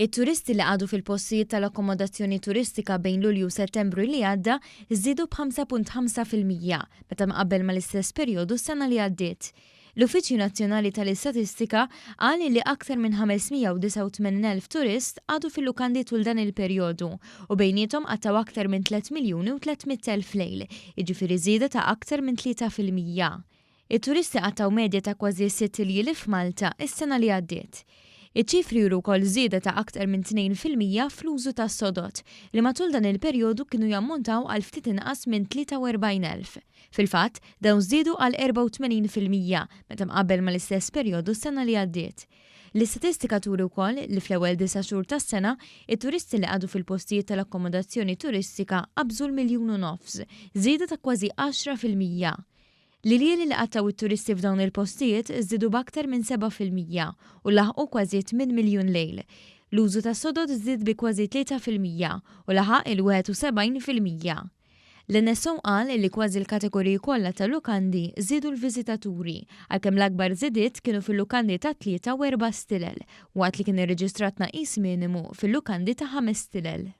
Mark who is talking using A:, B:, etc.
A: It-turisti li għadu fil-postijiet tal-akkomodazzjoni turistika bejn Lulju u Settembru li għadda żdiedu b'5.5% meta mqabbel mal-istess perjodu s-sena li għaddiet. L-Uffiċċju Nazzjonali tal-Istatistika qal li aktar minn 589,000 turist għadu fil-lukandi tul dan il-perjodu u bejniethom għattaw aktar minn 3,300,000 lejl, jiġifieri żieda ta' aktar minn 3%. It-turisti għattaw medja ta' kważi 6 lili f'Malta is-sena li għaddiet. Iċ-ċifri juru wkoll żieda ta' aktar minn 2% fl-użu tas-sodot li matul dan il-perjodu kienu jammontaw għal ftit inqas minn 43,000. Fil-fatt, dawn żdiedu għal 84% meta mqabbel mal-istess perjodu s-sena li għaddiet. L-istatistika turi wkoll li fl-ewwel 9 xhur tas-sena, it-turisti li għadu fil-postijiet tal-akkomodazzjoni turistika qabżu l-1,500,000, żieda ta' kważi 10%. L-ilieli li għattaw it-turisti f'dawn il-postijiet żdiedu b'aktar minn 7% u laħqu kważi 8 miljun lejl. L-użu ta' sodod żdied bi kważi 3% u laħaq il-71%. L-NSO qal li kważi l-kategoriji kollha tal-lukandi żiedu l-viżitaturi għalkemm l-akbar żidiet kienu fil-lukandi ta' 3 u 4 stilel waqt li kien irreġistrat naqis minimu fil-lukandi ta' 5 stilel.